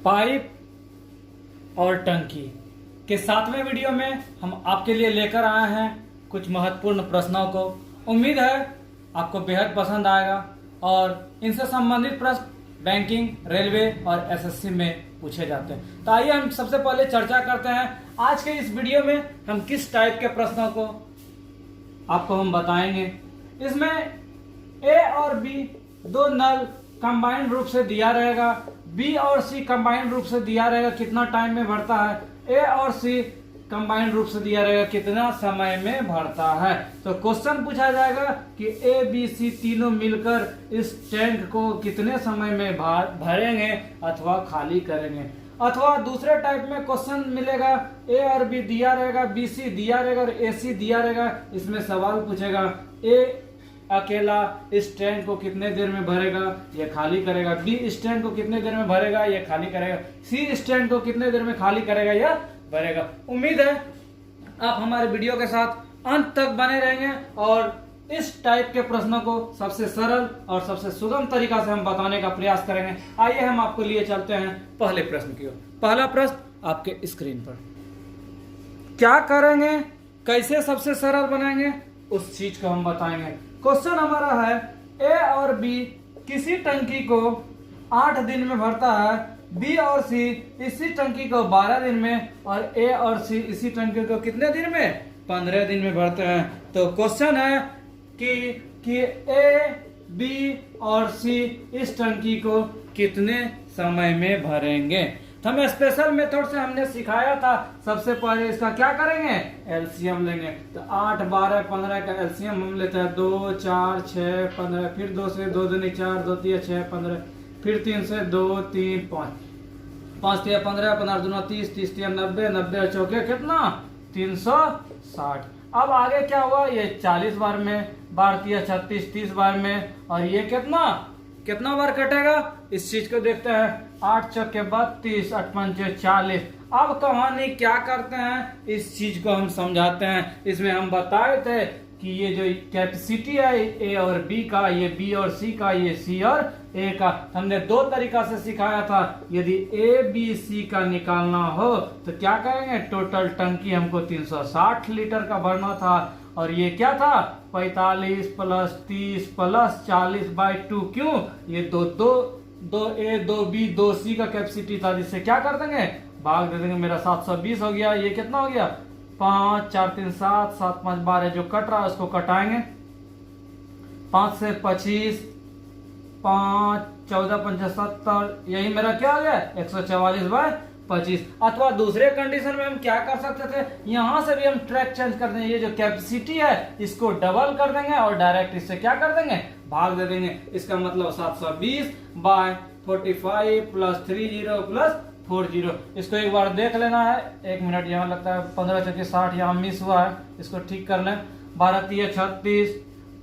Pipe और टंकी के 7वें वीडियो में हम आपके लिए लेकर आए हैं कुछ महत्वपूर्ण प्रश्नों को। उम्मीद है आपको बेहद पसंद आएगा और इनसे संबंधित प्रश्न बैंकिंग, रेलवे और एसएससी में पूछे जाते हैं। तो आइए हम सबसे पहले चर्चा करते हैं आज के इस वीडियो में हम किस टाइप के प्रश्नों को आपको हम बताएंगे। इसमें ए और बी दो नल कंबाइंड रूप से दिया रहेगा, बी और सी कंबाइंड रूप से दिया रहेगा कितना टाइम में भरता है, ए और सी कंबाइंड रूप से दिया रहेगा कितना समय में भरता है। तो क्वेश्चन पूछा जाएगा कि ए बी सी तीनों मिलकर इस टैंक को कितने समय में भरेंगे अथवा खाली करेंगे। अथवा दूसरे टाइप में क्वेश्चन मिलेगा, ए और बी दिया रहेगा, बी सी दिया रहेगा और ए सी दिया रहेगा। इसमें सवाल पूछेगा ए अकेला इस टैंक को कितने देर में भरेगा, ये खाली करेगा, बी इस टैंक को कितने देर में भरेगा, ये खाली करेगा, सी इस टैंक को कितने देर में खाली करेगा या भरेगा। उम्मीद है आप हमारे वीडियो के साथ अंत तक बने रहेंगे और इस टाइप के प्रश्नों को सबसे सरल और सबसे सुगम तरीका से हम बताने का प्रयास करेंगे। आइए हम आपको लिए चलते हैं पहले प्रश्न की ओर। पहला प्रश्न आपके स्क्रीन पर, क्या करेंगे, कैसे सबसे सरल बनाएंगे, उस चीज को हम बताएंगे। क्वेश्चन हमारा है ए और बी किसी टंकी को 8 दिन में भरता है, बी और सी इसी टंकी को 12 दिन में और ए और सी इसी टंकी को कितने दिन में, 15 दिन में भरते हैं। तो क्वेश्चन है कि ए बी और सी इस टंकी को कितने समय में भरेंगे। तो हम स्पेशल मेथड से हमने सिखाया था। सबसे पहले इसका क्या करेंगे, एलसीएम लेंगे। तो 8, 12, 15 का एलसीएम हम लेते हैं 2, 4, 6, 15, फिर 2 से 2 दूनी 4, 2 3 6, 15, फिर 3 से 2, 3, 5, 5 3 15, 15 दूना 30, 30 3 90, 90 चौके कितना 360। अब आगे क्या हुआ, ये 40 बार में, बार 36, 30 बार में और ये कितना बार कटेगा, इस चीज को देखते हैं। 8 चौके 32, 8 पंचे 40। अब कहानी क्या करते हैं, इस चीज को हम समझाते हैं। इसमें हम बताए थे कि ये जो कैपेसिटी है ए और बी का, ये बी और सी का, ये सी और ए का, हमने 2 तरीका से सिखाया था। यदि ए बी सी का निकालना हो तो क्या करेंगे, टोटल टंकी हमको 360 लीटर का भरना था और ये क्या था 45 प्लस 30 प्लस 40/2। क्यों, ये दो ए 2 बी 2 सी का कैपेसिटी था, जिससे क्या कर देंगे, भाग दे देंगे। मेरा 720 हो गया, ये कितना हो गया 5 4 3 7 7 5 12, जो कट रहा है उसको कटाएंगे। 5 से 25, 5 14 5 70, यही मेरा क्या हो गया 144/25। अथवा दूसरे कंडीशन में हम क्या कर सकते थे, यहां से भी हम ट्रैक चेंज कर देंगे। ये जो कैपेसिटी है इसको डबल कर देंगे और डायरेक्ट इससे क्या कर देंगे, भाग दे देंगे। इसका मतलब 720/45 प्लस 30 प्लस 40। इसको एक बार देख लेना है, 1 मिनट। यहाँ लगता है 15 चौके 60 यहाँ मिस हुआ है, इसको ठीक कर लें। 12 3 36,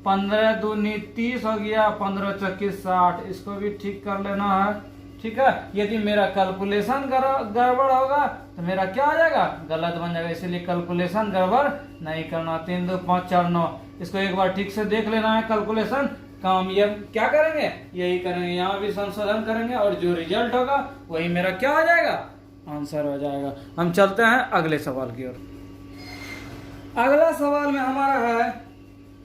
15 दूनी 30 हो गया, 15 चौके 60, इसको भी ठीक कर लेना है। ठीक है, यदि मेरा कैलकुलेशन गड़बड़ होगा तो मेरा क्या आ जाएगा, गलत बन जाएगा, इसीलिए कैलकुलेशन गड़बड़ नहीं करना। 3 2 5 4 9, इसको एक बार ठीक से देख लेना है। कैलकुलेशन काम ये क्या करेंगे, यही करेंगे, यहाँ भी संशोधन करेंगे और जो रिजल्ट होगा वही मेरा क्या हो जाएगा, आंसर हो जाएगा। हम चलते हैं अगले सवाल की ओर। अगला सवाल में हमारा है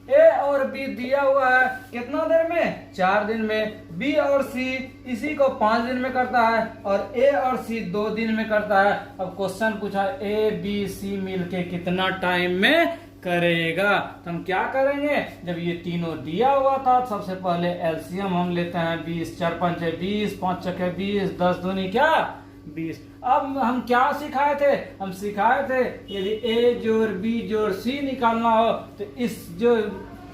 ए और बी दिया हुआ है कितना देर में, 4 दिन में, बी और सी इसी को 5 दिन में करता है और ए और सी 2 दिन में करता है। अब क्वेश्चन पूछा ए बी सी मिलके कितना टाइम में करेगा। तो हम क्या करेंगे, जब ये तीनों दिया हुआ था सबसे पहले एलसीएम हम लेते हैं 20, 4 पंचे 20, 5 चौके 20, 10 दूनी क्या 20। अब हम क्या सिखाए थे, हम सिखाए थे यदि ए जोड़ बी जोड़ सी निकालना हो तो इस जो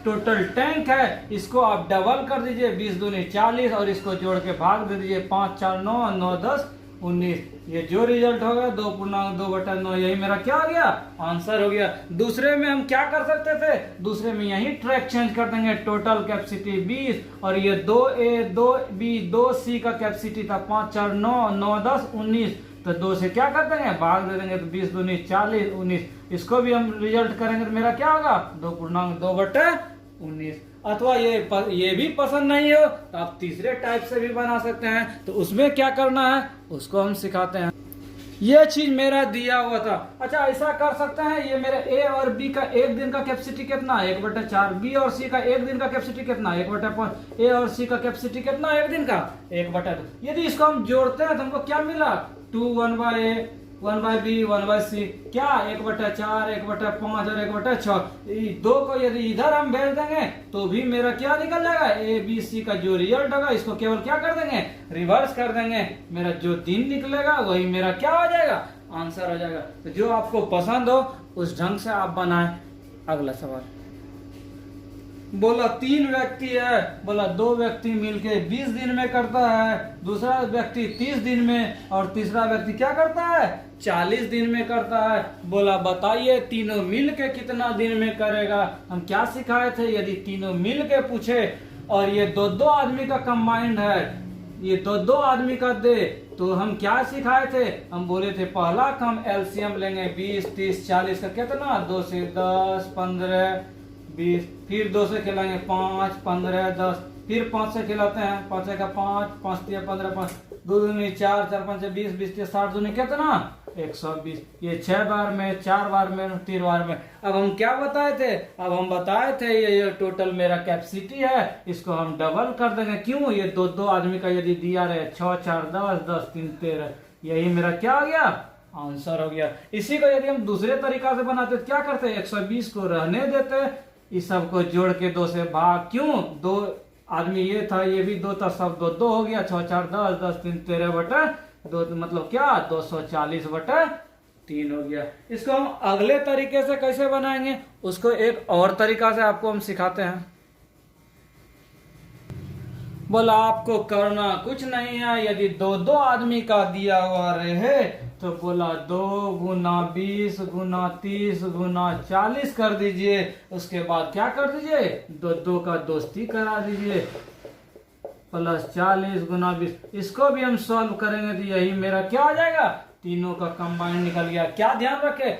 टोटल टैंक है इसको आप डबल कर दीजिए, 20 दूनी 40 और इसको जोड़ के भाग दे दीजिए, 5 4 9 9 10 19। ये जो रिजल्ट होगा 2/2/9, यही मेरा क्या हो गया, आंसर हो गया। दूसरे में हम क्या कर सकते थे, दूसरे में यही ट्रैक चेंज कर देंगे। टोटल कैपेसिटी 20 और ये 2A 2B 2C का कैपेसिटी था 5 4 9 9 10 19, तो 2 से क्या कर देंगे, भाग दे देंगे, तो 20 दूनी 40 19। इसको भी हम रिजल्ट करेंगे तो मेरा क्या होगा 2/2/19। अथवा ये भी पसंद नहीं हो तो आप तीसरे टाइप से भी बना सकते हैं। तो उसमें क्या करना है उसको हम सिखाते हैं। ये चीज मेरा दिया हुआ था। अच्छा, ऐसा कर सकते हैं, ये मेरे ए और बी का एक दिन का कैपेसिटी कितना है 1/4, बी और सी का एक दिन का कैपेसिटी कितना है 1/5, ए और सी का कैपेसिटी कितना है एक दिन का 1/2। यदि इसको हम जोड़ते हैं तो हमको क्या मिला 2 1/a 1/b 1/c, क्या 1/4 1/5 और 1/6। दो को यदि इधर हम भेज देंगे तो भी मेरा क्या निकल जाएगा ए बी सी का जो रिजल्ट होगा इसको केवल क्या कर देंगे रिवर्स कर देंगे। मेरा जो दिन निकलेगा वही मेरा क्या हो जाएगा आंसर हो जाएगा। तो जो आपको पसंद हो उस ढंग से आप बनाएं। अगला सवाल, बोला 3 व्यक्ति है, बोला 2 व्यक्ति मिलके 20 दिन में करता है, दूसरा व्यक्ति 30 दिन में और तीसरा व्यक्ति क्या करता है 40 दिन में करता है। बोला बताइए तीनों मिलके कितना दिन में करेगा। हम क्या सिखाए थे, यदि तीनों मिलके पूछे और ये दो आदमी का कंबाइंड है, ये दो आदमी का दे, तो हम क्या सिखाए थे, हम बोले थे पहला हम एलसीएम लेंगे 20 30 40 का कितना 2 से 10 15 20, फिर 2 से खिलाएंगे 5 15 10, फिर 5 से खिलाते हैं 5 का 5 5 3 15 5 2 दूनी 4 4 5 20 20 60 दूनी कितना 120। ये 6 बार में 4 बार में 3 बार में। अब हम क्या बताए थे, अब हम बताए थे ये टोटल मेरा कैपेसिटी है, इसको हम डबल कर देंगे। क्यों, ये दो आदमी का यदि दिया रहे 6 4 10 10 3 13, यही मेरा क्या हो गया आंसर हो गया। इसी को यदि हम दूसरे तरीका से बनाते तो क्या करते 120 को रहने देते, इस सब को जोड़ के 2 से भाग। क्यों, 2 आदमी ये था ये भी 2 था, सब 2 2 हो गया 6 4 10 10 3 13/2, मतलब क्या 240/3 हो गया। इसको हम अगले तरीके से कैसे बनाएंगे उसको एक और तरीका से आपको हम सिखाते हैं। बोला आपको करना कुछ नहीं है, यदि 2 आदमी का दिया हुआ रहे तो बोला 2 × 20 × 30 × 40 कर दीजिए। उसके बाद क्या कर दीजिए 2 का दोस्ती करा दीजिए प्लस 40 × 20। इसको भी हम सॉल्व करेंगे तो यही मेरा क्या हो जाएगा तीनों का कंबाइंड निकल गया। क्या ध्यान रखे,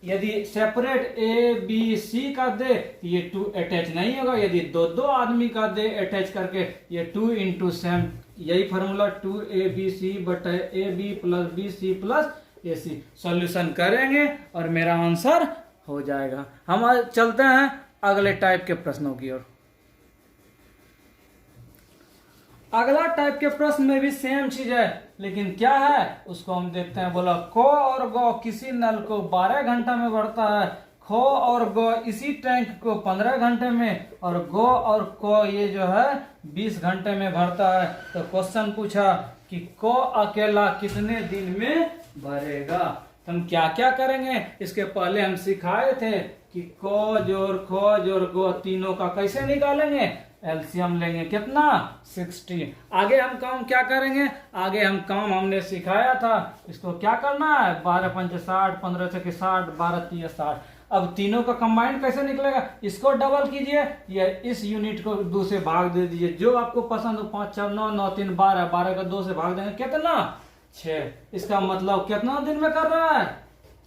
यदि सेपरेट ए बी सी का दे तो ये 2 अटैच नहीं होगा, यदि 2 आदमी का दे अटैच करके ये 2 × सेम, यही formula 2abc/ab + bc + ac। Solution करेंगे और मेरा आंसर हो जाएगा। हम चलते हैं अगले टाइप के प्रश्नों की ओर। अगला टाइप के प्रश्न में भी सेम चीज है, लेकिन क्या है उसको हम देखते हैं। बोला खो और गो किसी नल को 12 घंटा में भरता है, खो और गो इसी टैंक को 15 घंटे में, और गो और को ये जो है 20 घंटे में भरता है। तो क्वेश्चन पूछा कि को अकेला कितने दिन में भरेगा। तो हम क्या क्या करेंगे, इसके पहले हम सिखाए थे कि को जोड़ खो जोड़ गो तीनों का कैसे निकालेंगे, एलसीएम लेंगे कितना 60। आगे हम काम क्या करेंगे, आगे हम काम हमने सिखाया था, इसको क्या करना है 12 × 5 = 60, 15 × 6 = 60, 12 × 3 = 60। अब तीनों का कंबाइंड कैसे निकलेगा, इसको डबल कीजिए या इस यूनिट को 2 से भाग दे दीजिए, जो आपको पसंद हो। 5 4 9 9 3 12, 12 का 2 से भाग देंगे कितना 6। इसका मतलब कितना दिन में कर रहा है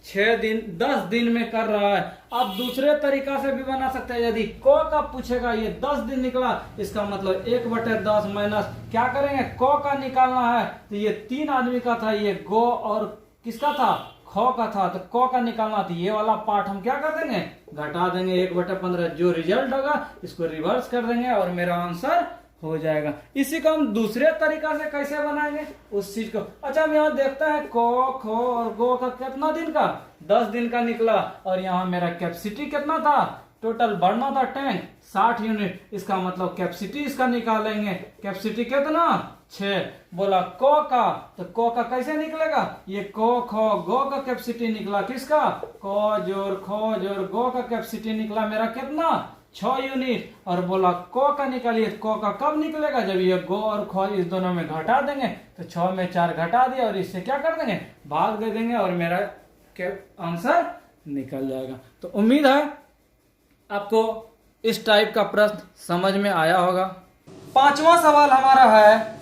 6 दिन 10 दिन में कर रहा है। अब दूसरे तरीका से भी बना सकते हैं, यदि को का पूछेगा ये 10 दिन निकला, इसका मतलब 1/10 माइनस क्या करेंगे को का निकालना है, तो ये 3 आदमी का था, ये गो और किसका था खो का था, तो को का निकालना था। ये वाला पार्ट हम क्या कर देंगे घटा देंगे 1/15, जो रिजल्ट होगा इसको रिवर्स कर देंगे और मेरा आंसर हो जाएगा। इसी को हम दूसरे तरीका से कैसे बनाएंगे उस चीज को। अच्छा, हम यहाँ देखते हैं को खो और गो का कितना दिन का 10 दिन का निकला, और यहाँ मेरा कैपेसिटी कितना था, टोटल भरना था टैंक 60 यूनिट। इसका मतलब कैपेसिटी इसका निकालेंगे, कैपेसिटी कितना 6। बोला को का, तो को का कैसे निकलेगा, ये को खो गो का कैपेसिटी निकला, किसका को जोड़ खो जोड़ गो का कैपेसिटी निकला मेरा कितना 6 यूनिट। और बोला को का निकालिए, को का कब निकलेगा जब ये गो और खो इस दोनों में घटा देंगे, तो 6 में 4 घटा दिया और इससे क्या कर देंगे भाग दे देंगे और मेरा आंसर निकल जाएगा। तो उम्मीद है आपको इस टाइप का प्रश्न समझ में आया होगा। 5वां सवाल हमारा है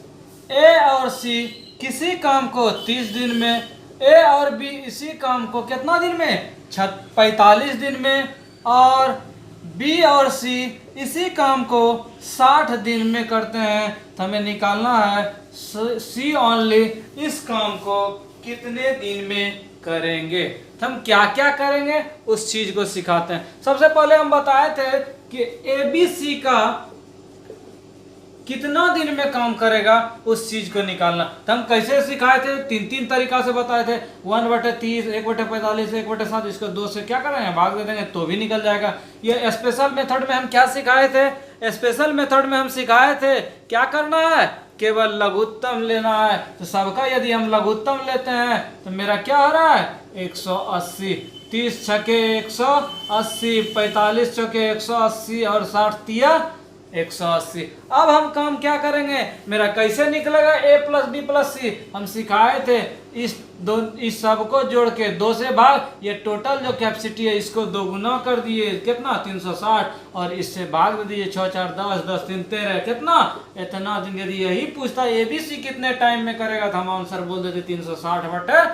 ए और सी किसी काम को 30 दिन में, ए और बी इसी काम को कितना दिन में 45 दिन में, और बी और सी इसी काम को 60 दिन में करते हैं, तो हमें निकालना है सी ओनली इस काम को कितने दिन में करेंगे। तो हम क्या क्या करेंगे उस चीज को सिखाते हैं। सबसे पहले हम बताए थे कि ए बी सी का कितना दिन में काम करेगा उस चीज को निकालना। तो हम कैसे सिखाए थे, तीन तरीका से बताए थे, 1/30, 1/45, 1/7। इसको 2 से क्या करेंगे, भाग दे देंगे तो भी निकल जाएगा। ये स्पेशल मेथड में हम क्या सिखाए थे, स्पेशल मेथड में हम सिखाए थे क्या करना है, केवल लघुत्तम लेना है। तो सबका यदि हम लघुत्तम लेते हैं तो मेरा क्या हो रहा है 180, 30 छके 180, 45 चौके 180 और 60 तिया 180। अब हम काम क्या करेंगे, मेरा कैसे निकलेगा a + b + c, हम सिखाए थे इस सब को जोड़ के 2 से भाग, ये टोटल जो कैपेसिटी है इसको 2 गुना कर दिए, कितना 360, और इससे भाग दे दिए 6 4 10, 10 3 13, कितना इतना दिन। यदि यही पूछता है ABC कितने टाइम में करेगा तो हम आंसर बोल देते 360/13,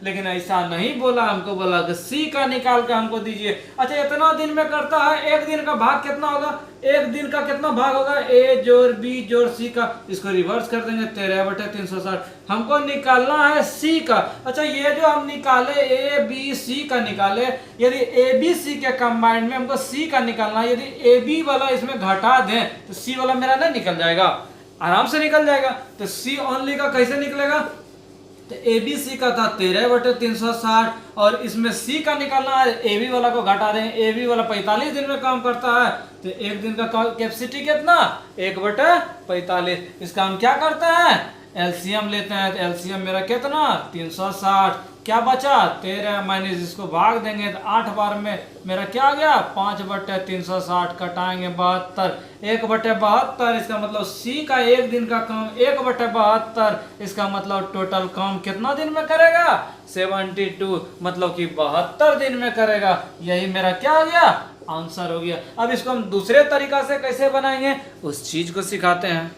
लेकिन ऐसा नहीं बोला, हमको बोला कि सी का निकाल के हमको दीजिए। अच्छा इतना दिन में करता है, एक दिन का भाग कितना होगा, एक दिन का कितना भाग होगा, ए जोड़ बी जोड़ सी का, इसको रिवर्स कर देंगे 13/360। हमको निकालना है सी का। अच्छा ये जो हम निकाले ए बी सी का निकाले, यदि ए बी सी के कंबाइंड में हमको सी का निकालना है, यदि ए बी वाला इसमें घटा दें तो सी वाला मेरा नहीं निकल जाएगा, आराम से निकल जाएगा। तो सी ओनली का कैसे निकलेगा, तो ए बी सी का था 13/360 और इसमें सी का निकालना है, ए बी वाला को घटा दें, ए बी वाला 45 दिन में काम करता है, तो एक दिन का कैपेसिटी कितना 1/45। इसका हम क्या करते हैं, एलसीएम लेते हैं, तो एलसीएम मेरा कितना 360, क्या बचा 13 माइनस इसको भाग देंगे तो 8 बार में मेरा क्या आ गया 5/360, कटाएंगे 72, 1/72। इसका मतलब सी का एक दिन का काम 1/72, इसका मतलब टोटल काम कितना दिन में करेगा 72, मतलब कि 72 दिन में करेगा। यही मेरा क्या आ गया आंसर हो गया। अब इसको हम दूसरे तरीका से कैसे बनाएंगे उस चीज को सिखाते हैं।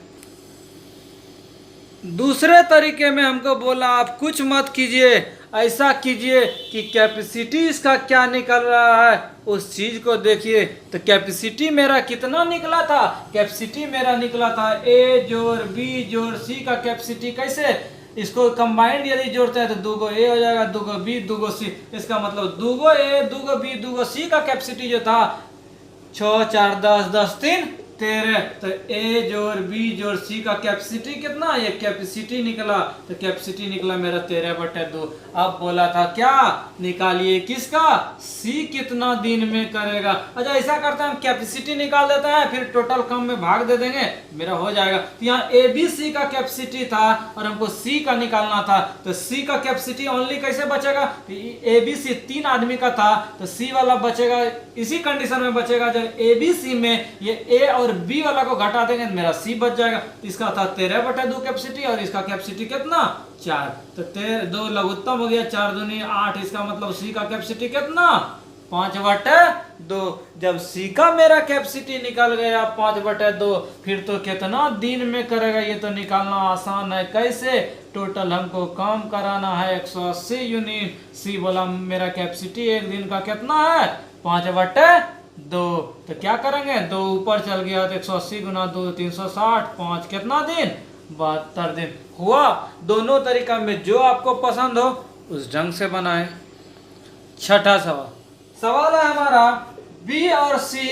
दूसरे तरीके में हमको बोला आप कुछ मत कीजिए, ऐसा कीजिए कि कैपेसिटी इसका क्या निकल रहा है उस चीज को देखिए। तो कैपेसिटी मेरा कितना निकला था, कैपेसिटी मेरा निकला था ए जोड़ बी जोड़ सी का कैपेसिटी। कैसे, इसको कंबाइंड यदि जोड़ते हैं तो 2 ए हो जाएगा, 2 बी 2 सी, इसका मतलब 2 ए 2 बी 2 सी का कैपेसिटी जो था 6 4 10 10 3 13। तो ए जोड़ बी जोड़ सी का कैपेसिटी कितना, ये कैपेसिटी निकला, तो कैपेसिटी निकला मेरा 13/2। अब बोला था क्या निकालिए किसका, सी कितना दिन में करेगा। अच्छा ऐसा करते हैं हम कैपेसिटी निकाल देते हैं, फिर टोटल काम में भाग दे देंगे, मेरा हो जाएगा। तो यहाँ ए बी सी का कैपेसिटी था और हमको सी का निकालना था, तो सी का कैपेसिटी ओनली कैसे बचेगा, ए बी सी 3 आदमी का था, तो सी वाला बचेगा इसी कंडीशन में बचेगा जब ए बी सी में ये ए और बी वाला को घटा देंगे मेरा सी बच जाएगा। इसका था 13/2 कैपेसिटी और इसका कैपेसिटी कितना 4, तो 2 लघुत्तम हो गया, 4 दूनी 8, इसका मतलब सी का कैपेसिटी कितना 5/2। जब सी का मेरा कैपेसिटी निकल गया 5/2, फिर तो कितना दिन में करेगा ये तो निकालना आसान है। कैसे, टोटल हमको काम कराना है 180 यूनिट, सी बोला मेरा कैपेसिटी एक दिन का कितना है 5/2, तो क्या करेंगे 2 ऊपर चल गया तो 180 × 2 360, 5 कितना दिन 72 दिन हुआ। दोनों तरीका में जो आपको पसंद हो उस ढंग से बनाए। छठा सवाल है हमारा, बी और सी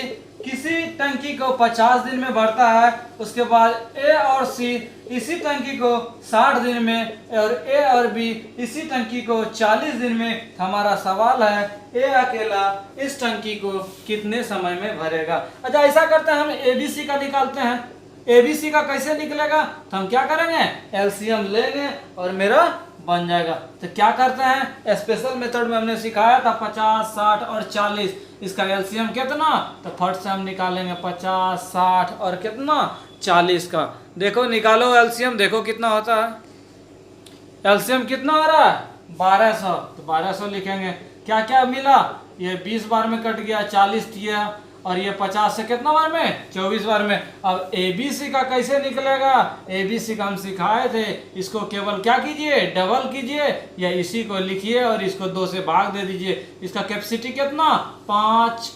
किसी टंकी को 50 दिन में भरता है, उसके बाद ए और सी इसी टंकी को 60 दिन में और ए और बी इसी टंकी को 40 दिन में। हमारा सवाल है ए अकेला इस टंकी को कितने समय में भरेगा। अच्छा ऐसा करते हैं, हम एबीसी का निकालते हैं। एबीसी का कैसे निकलेगा, तो हम क्या करेंगे एलसीएम लेंगे और मेरा बन जाएगा। तो क्या करते हैं, स्पेशल मेथड में हमने सिखाया था 50 60 और 40, इसका एलसीएम कितना, तो फट से हम निकालेंगे 50 60 और कितना 40 का। देखो निकालो एलसीएम, देखो कितना होता है। एलसीएम कितना हो रहा है 1200, तो 1200 लिखेंगे। क्या क्या मिला, ये 20 बार में कट गया, 40 दिया, और ये 50 से कितना बार में 24 बार में। अब एबीसी का कैसे निकलेगा, एबीसी का हम सिखाए थे, इसको केवल क्या कीजिए डबल कीजिए या इसी को लिखिए और इसको 2 से भाग दे दीजिए। इसका कैपेसिटी कितना 5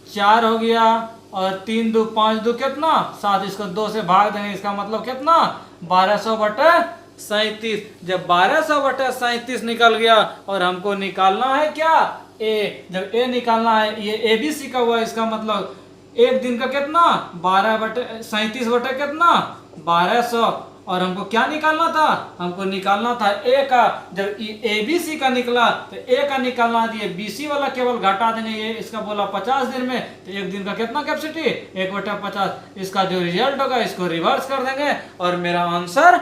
4 हो गया, और 3 2 5 2 कितना 7, इसको 2 से भाग देंगे, इसका मतलब कितना 1200/37। जब 1200/37 निकल गया और हमको निकालना है क्या ए, जब ए निकालना है, ये ए बी सी का हुआ, इसका मतलब एक दिन का कितना 12/37 बटे कितना 1200, और हमको क्या निकालना था, हमको निकालना था ए का। जब ए बी सी का निकला तो ए का निकालना दिए, बी सी वाला केवल घटा देंगे, ये इसका बोला 50 दिन में, तो एक दिन का कितना कैपेसिटी 1/50। इसका जो रिजल्ट होगा इसको रिवर्स कर देंगे और मेरा आंसर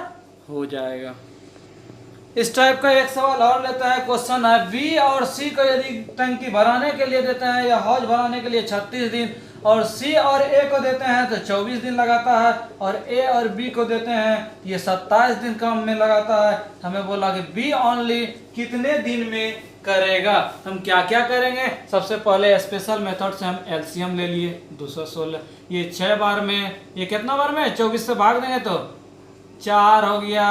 हो जाएगा। इस टाइप का एक सवाल और लेता है, क्वेश्चन है बी और सी को यदि टंकी भराने के लिए देते हैं या हौज भराने के लिए 36 दिन, और सी और ए को देते हैं तो 24 दिन लगाता है, और ए और बी को देते हैं ये 27 दिन काम में लगाता है। हमें बोला कि बी ओनली कितने दिन में करेगा। हम क्या क्या करेंगे, सबसे पहले स्पेशल मेथड से हम एलसीएम ले लिए 216, ये 6 बार में, ये कितना बार में 24 से भाग देंगे तो 4 हो गया,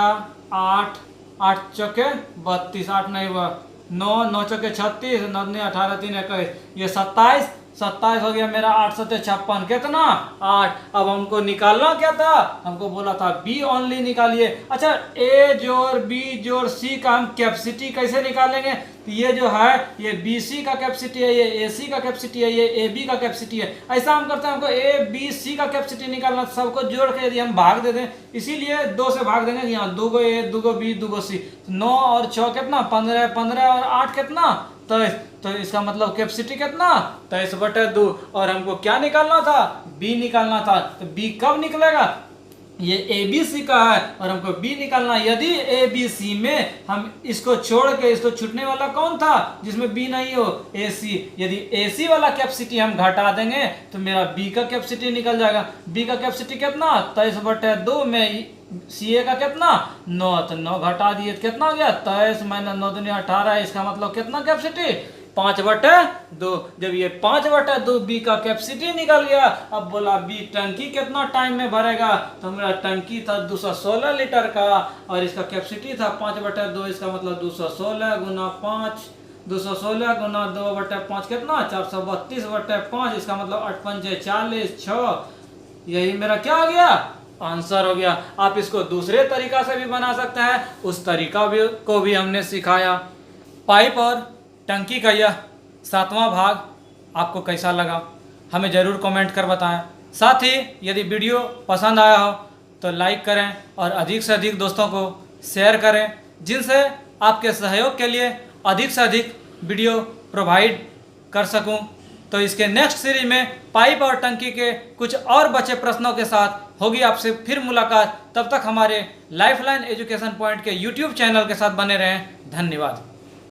8 8 चौके 32, 8 नहीं हुआ 9 9 चौके 36, 9 दूनी 18 3 21, ये 27 हो गया मेरा, 8 7 56 कितना 8। अब हमको निकालना क्या था, हमको बोला था बी ओनली निकालिए। अच्छा, ए जोड़ बी जोड़ सी का हम कैपेसिटी कैसे निकालेंगे, तो ये जो है ये बी सी का कैपेसिटी है, ये ए सी का कैपेसिटी है, ये ए बी का कैपेसिटी है। ऐसा हम करते हैं, हमको ए बी सी का कैपेसिटी निकालना, सबको जोड़ के यदि हम भाग दे दें, इसीलिए 2 से भाग देंगे, यहाँ 2 ए 2 बी 2 सी, 9 और 6 कितना 15, 15 और 8 कितना 23, तो इसका मतलब कैपेसिटी कितना 23/2। और हमको क्या निकालना था, बी निकालना था, तो बी कब निकलेगा, ये ए बी सी का है और हमको बी निकालना है। यदि ए बी सी में हम इसको छोड़ के, इसको छूटने वाला कौन था जिसमें बी नहीं हो, ए सी, यदि ए सी वाला कैपेसिटी हम घटा देंगे तो मेरा बी का कैपेसिटी निकल जाएगा। बी का कैपेसिटी कितना 23/2 में, सी ए का कितना 9, तो 9 घटा दिए तो कितना हो गया 23 - 9 दूनी 18, इसका मतलब कितना कैपेसिटी 5/2। जब ये 5/2 बी का कैपेसिटी निकल गया, अब बोला बी टंकी कितना टाइम में भरेगा, तो मेरा टंकी था 216 लीटर का और इसका कैपेसिटी था 5/2, इसका मतलब 216 गुना 5, 216 गुना 2/5 कितना 432/5, इसका मतलब 8 पंजे 40 6, यही मेरा क्या हो गया आंसर हो गया। आप इसको दूसरे तरीका से भी बना सकते हैं, उस तरीका को भी हमने सिखाया। पाइप और टंकी का यह 7वां भाग आपको कैसा लगा हमें ज़रूर कमेंट कर बताएं। साथ ही यदि वीडियो पसंद आया हो तो लाइक करें और अधिक से अधिक दोस्तों को शेयर करें, जिनसे आपके सहयोग के लिए अधिक से अधिक वीडियो प्रोवाइड कर सकूं। तो इसके नेक्स्ट सीरीज में पाइप और टंकी के कुछ और बचे प्रश्नों के साथ होगी आपसे फिर मुलाकात। तब तक हमारे लाइफलाइन एजुकेशन पॉइंट के यूट्यूब चैनल के साथ बने रहें। धन्यवाद।